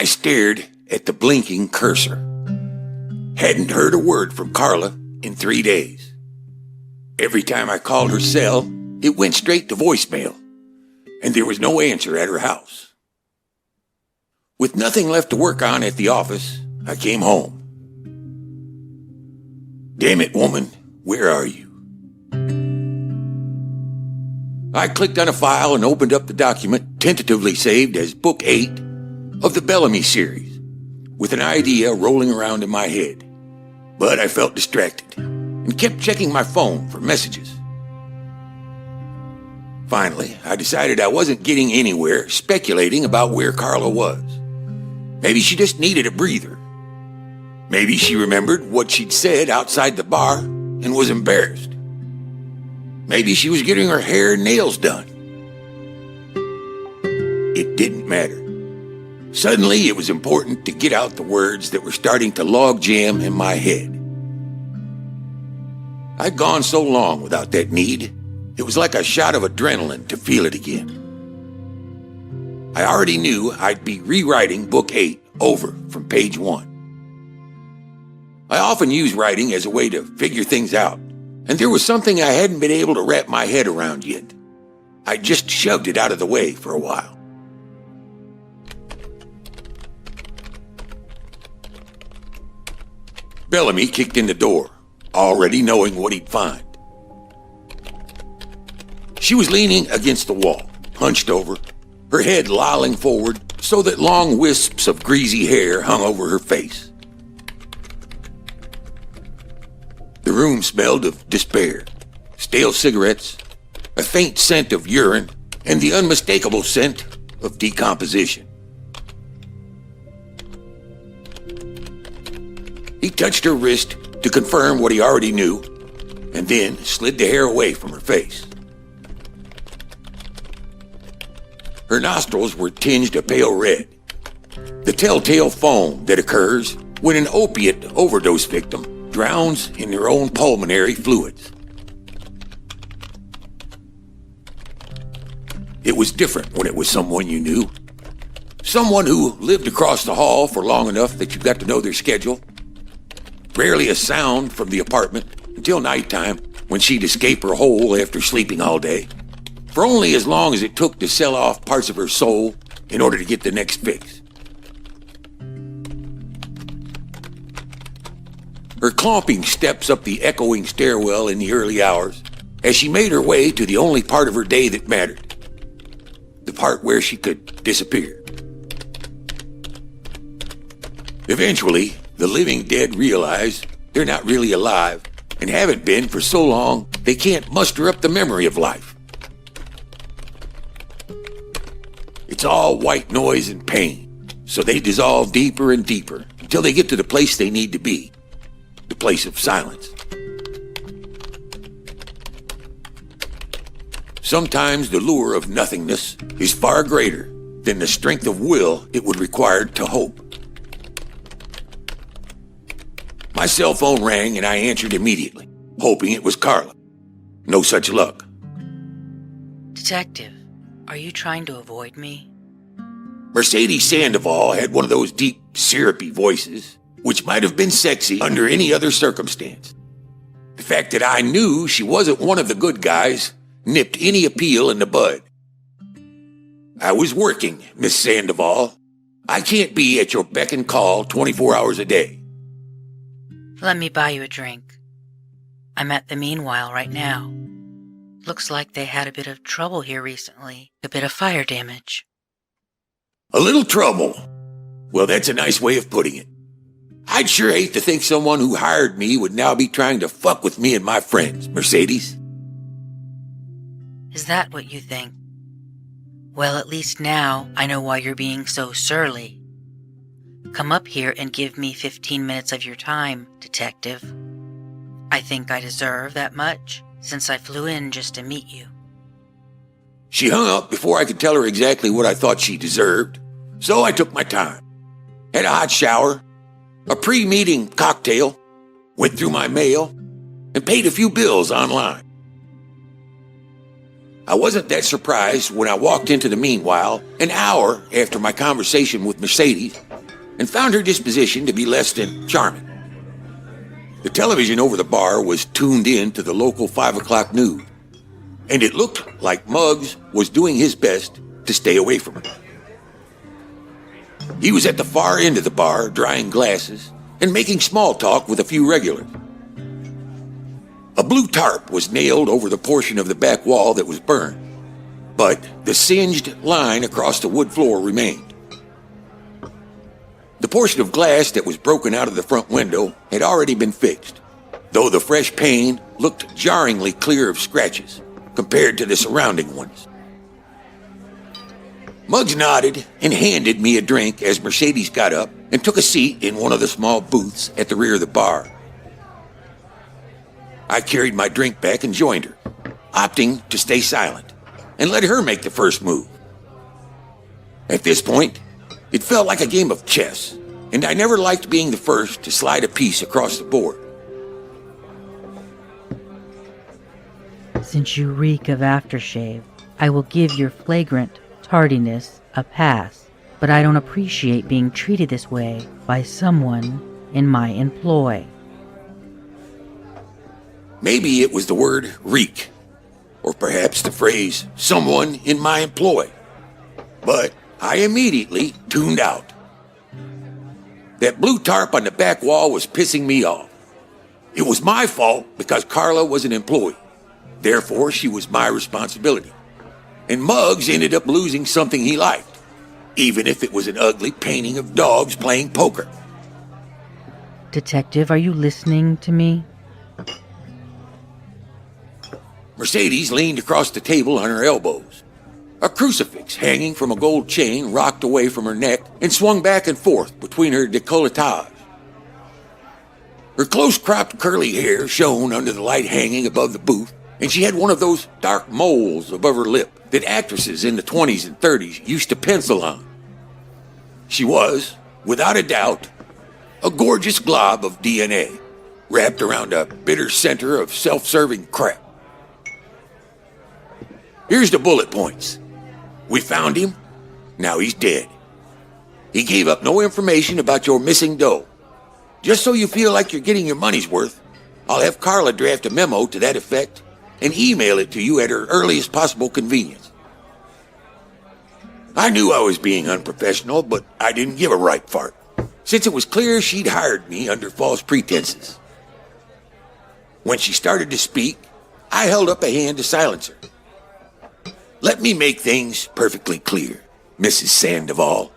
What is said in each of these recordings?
I stared at the blinking cursor. Hadn't heard a word from Carla in 3 days. Every time I called her cell, it went straight to voicemail, and there was no answer at her house. With nothing left to work on at the office, I came home. Damn it, woman, where are you? I clicked on a file and opened up the document tentatively saved as Book 8 of the Bellamy series, with an idea rolling around in my head. But I felt distracted and kept checking my phone for messages. Finally, I decided I wasn't getting anywhere speculating about where Carla was. Maybe she just needed a breather. Maybe she remembered what she'd said outside the bar and was embarrassed. Maybe she was getting her hair and nails done. It didn't matter. Suddenly, it was important to get out the words that were starting to log jam in my head. I'd gone so long without that need, it was like a shot of adrenaline to feel it again. I already knew I'd be rewriting Book 8 over from page 1. I often use writing as a way to figure things out, and there was something I hadn't been able to wrap my head around yet. I just shoved it out of the way for a while. Bellamy kicked in the door, already knowing what he'd find. She was leaning against the wall, hunched over, her head lolling forward so that long wisps of greasy hair hung over her face. The room smelled of despair, stale cigarettes, a faint scent of urine, and the unmistakable scent of decomposition. He touched her wrist to confirm what he already knew, and then slid the hair away from her face. Her nostrils were tinged a pale red, the telltale foam that occurs when an opiate overdose victim drowns in their own pulmonary fluids. It was different when it was someone you knew, someone who lived across the hall for long enough that you got to know their schedule. Rarely a sound from the apartment until nighttime when she'd escape her hole after sleeping all day, for only as long as it took to sell off parts of her soul in order to get the next fix. Her clomping steps up the echoing stairwell in the early hours as she made her way to the only part of her day that mattered, the part where she could disappear. Eventually, the living dead realize they're not really alive and haven't been for so long they can't muster up the memory of life. It's all white noise and pain, so they dissolve deeper and deeper until they get to the place they need to be, the place of silence. Sometimes the lure of nothingness is far greater than the strength of will it would require to hope. My cell phone rang and I answered immediately, hoping it was Carla. No such luck. Detective, are you trying to avoid me? Mercedes Sandoval had one of those deep, syrupy voices, which might have been sexy under any other circumstance. The fact that I knew she wasn't one of the good guys nipped any appeal in the bud. I was working, Miss Sandoval. I can't be at your beck and call 24 hours a day. Let me buy you a drink. I'm at the Meanwhile right now. Looks like they had a bit of trouble here recently. A bit of fire damage. A little trouble? Well, that's a nice way of putting it. I'd sure hate to think someone who hired me would now be trying to fuck with me and my friends, Mercedes. Is that what you think? Well, at least now I know why you're being so surly. Come up here and give me 15 minutes of your time, detective. I think I deserve that much, since I flew in just to meet you. She hung up before I could tell her exactly what I thought she deserved, so I took my time. Had a hot shower, a pre-meeting cocktail, went through my mail, and paid a few bills online. I wasn't that surprised when I walked into the meanwhile, an hour after my conversation with Mercedes, and found her disposition to be less than charming. The television over the bar was tuned in to the local 5 o'clock news, and it looked like Muggs was doing his best to stay away from her. He was at the far end of the bar, drying glasses and making small talk with a few regulars. A blue tarp was nailed over the portion of the back wall that was burned, but the singed line across the wood floor remained. The portion of glass that was broken out of the front window had already been fixed, though the fresh pane looked jarringly clear of scratches compared to the surrounding ones. Muggs nodded and handed me a drink as Mercedes got up and took a seat in one of the small booths at the rear of the bar. I carried my drink back and joined her, opting to stay silent and let her make the first move. At this point, it felt like a game of chess, and I never liked being the first to slide a piece across the board. Since you reek of aftershave, I will give your flagrant tardiness a pass, but I don't appreciate being treated this way by someone in my employ. Maybe it was the word reek, or perhaps the phrase someone in my employ, but I immediately tuned out. That blue tarp on the back wall was pissing me off. It was my fault because Carla was an employee. Therefore, she was my responsibility. And Muggs ended up losing something he liked, even if it was an ugly painting of dogs playing poker. Detective, are you listening to me? Mercedes leaned across the table on her elbows. A crucifix hanging from a gold chain rocked away from her neck and swung back and forth between her décolletage. Her close-cropped curly hair shone under the light hanging above the booth, and she had one of those dark moles above her lip that actresses in the 20s and 30s used to pencil on. She was, without a doubt, a gorgeous glob of DNA, wrapped around a bitter center of self-serving crap. Here's the bullet points. We found him. Now he's dead. He gave up no information about your missing dough. Just so you feel like you're getting your money's worth, I'll have Carla draft a memo to that effect and email it to you at her earliest possible convenience. I knew I was being unprofessional, but I didn't give a right fart, since it was clear she'd hired me under false pretenses. When she started to speak, I held up a hand to silence her. Let me make things perfectly clear, Mrs. Sandoval.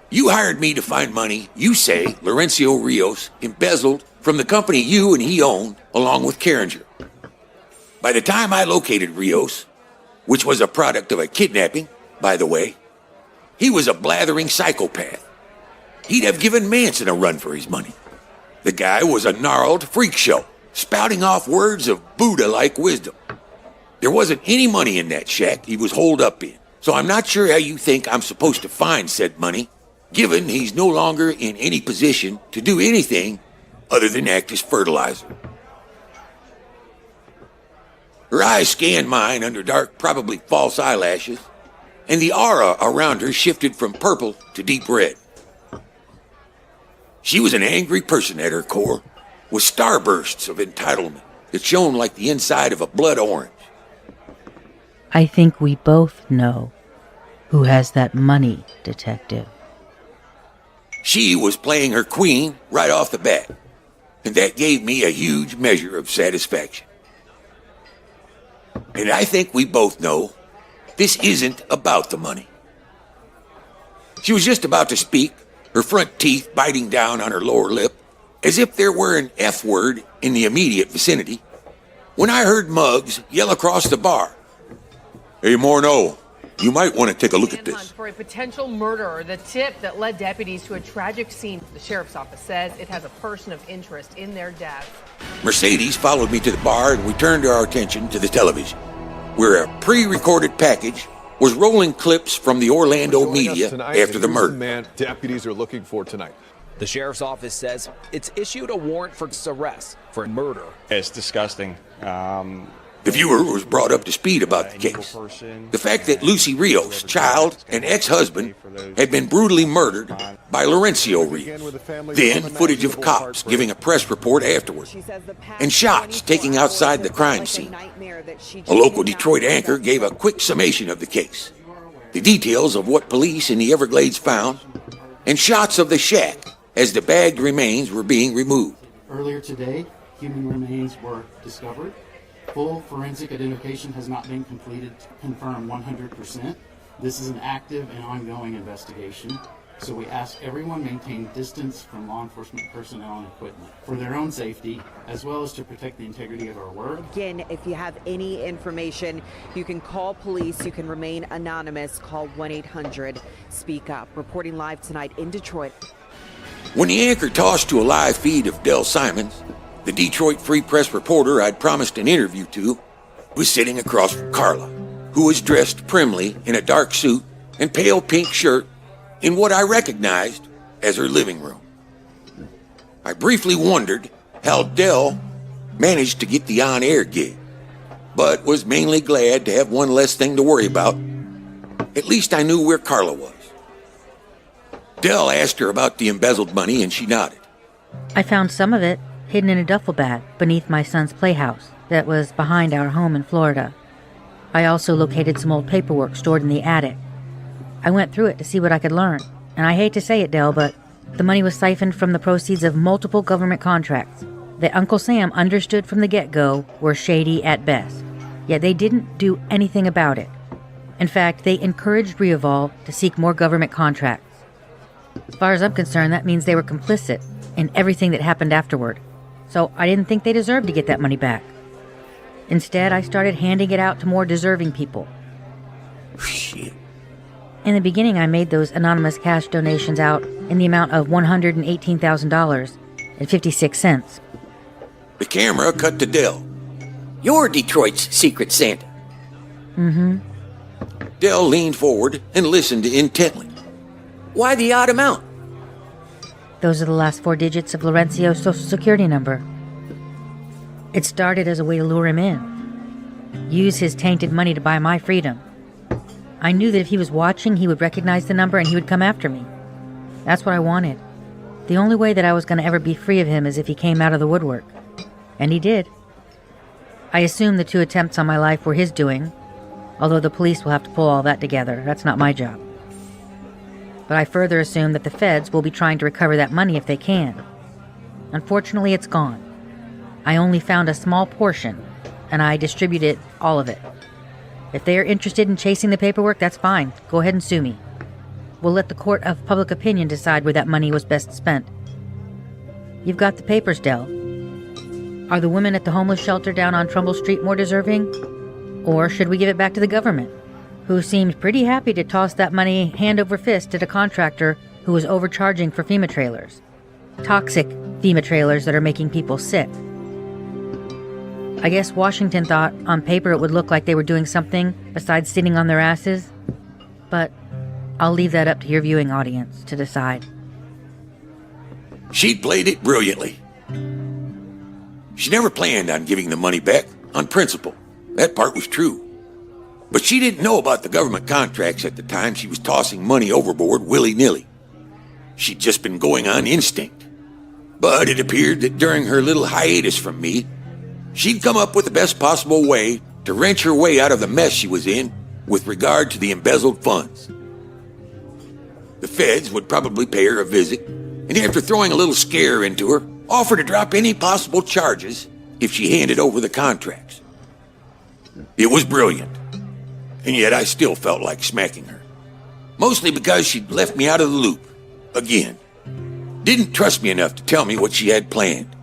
You hired me to find money you say Laurencio Rios embezzled from the company you and he owned, along with Carringer. By the time I located Rios, which was a product of a kidnapping, by the way, he was a blathering psychopath. He'd have given Manson a run for his money. The guy was a gnarled freak show, spouting off words of Buddha-like wisdom. There wasn't any money in that shack he was holed up in, so I'm not sure how you think I'm supposed to find said money, given he's no longer in any position to do anything other than act as fertilizer. Her eyes scanned mine under dark, probably false eyelashes, and the aura around her shifted from purple to deep red. She was an angry person at her core, with starbursts of entitlement that shone like the inside of a blood orange. I think we both know who has that money, Detective. She was playing her queen right off the bat, and that gave me a huge measure of satisfaction. And I think we both know this isn't about the money. She was just about to speak, her front teeth biting down on her lower lip, as if there were an F word in the immediate vicinity, when I heard Muggs yell across the bar, "Hey, Morneau, you might want to take a look at this." For a potential murderer, the tip that led deputies to a tragic scene. The sheriff's office says it has a person of interest in their death. Mercedes followed me to the bar, and we turned our attention to the television, where a pre-recorded package was rolling clips from the Orlando media after the murder. The man deputies are looking for tonight. The sheriff's office says it's issued a warrant for arrest for murder. It's disgusting. The viewer was brought up to speed about the case. The fact that Lucy Rios, child and ex-husband, had been brutally murdered by Laurencio Rios. Then footage of cops giving a press report afterward. And shots taken outside the crime scene. A local Detroit anchor gave a quick summation of the case. The details of what police in the Everglades found, and shots of the shack as the bagged remains were being removed. Earlier today, human remains were discovered. Full forensic identification has not been completed to confirm 100%. This is an active and ongoing investigation, so we ask everyone maintain distance from law enforcement personnel and equipment for their own safety, as well as to protect the integrity of our work. Again, if you have any information, you can call police. You can remain anonymous. Call 1-800-SPEAK-UP. Reporting live tonight in Detroit. When the anchor tossed to a live feed of Del Simons, the Detroit Free Press reporter I'd promised an interview to was sitting across from Carla, who was dressed primly in a dark suit and pale pink shirt in what I recognized as her living room. I briefly wondered how Del managed to get the on-air gig, but was mainly glad to have one less thing to worry about. At least I knew where Carla was. Del asked her about the embezzled money, and she nodded. I found some of it hidden in a duffel bag beneath my son's playhouse that was behind our home in Florida. I also located some old paperwork stored in the attic. I went through it to see what I could learn, and I hate to say it, Del, but the money was siphoned from the proceeds of multiple government contracts that Uncle Sam understood from the get-go were shady at best, yet they didn't do anything about it. In fact, they encouraged Rioval to seek more government contracts. As far as I'm concerned, that means they were complicit in everything that happened afterward. So I didn't think they deserved to get that money back. Instead, I started handing it out to more deserving people. Shit. In the beginning, I made those anonymous cash donations out in the amount of $118,000.56. The camera cut to Del. You're Detroit's Secret Santa. Mm-hmm. Del leaned forward and listened intently. Why the odd amount? Those are the last 4 digits of Laurencio's social security number. It started as a way to lure him in. Use his tainted money to buy my freedom. I knew that if he was watching, he would recognize the number and he would come after me. That's what I wanted. The only way that I was going to ever be free of him is if he came out of the woodwork. And he did. I assume the 2 attempts on my life were his doing, although the police will have to pull all that together. That's not my job. But I further assume that the feds will be trying to recover that money if they can. Unfortunately, it's gone. I only found a small portion, and I distributed all of it. If they are interested in chasing the paperwork, that's fine. Go ahead and sue me. We'll let the court of public opinion decide where that money was best spent. You've got the papers, Del. Are the women at the homeless shelter down on Trumbull Street more deserving? Or should we give it back to the government, who seemed pretty happy to toss that money hand over fist at a contractor who was overcharging for FEMA trailers? Toxic FEMA trailers that are making people sick. I guess Washington thought on paper it would look like they were doing something besides sitting on their asses, but I'll leave that up to your viewing audience to decide. She played it brilliantly. She never planned on giving the money back, on principle. That part was true. But she didn't know about the government contracts at the time she was tossing money overboard willy-nilly. She'd just been going on instinct. But it appeared that during her little hiatus from me, she'd come up with the best possible way to wrench her way out of the mess she was in with regard to the embezzled funds. The feds would probably pay her a visit, and after throwing a little scare into her, offer to drop any possible charges if she handed over the contracts. It was brilliant, and yet I still felt like smacking her. Mostly because she'd left me out of the loop, again. Didn't trust me enough to tell me what she had planned.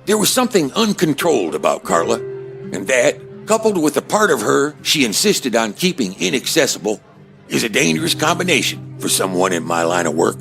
There was something uncontrolled about Carla, and that, coupled with a part of her she insisted on keeping inaccessible, is a dangerous combination for someone in my line of work.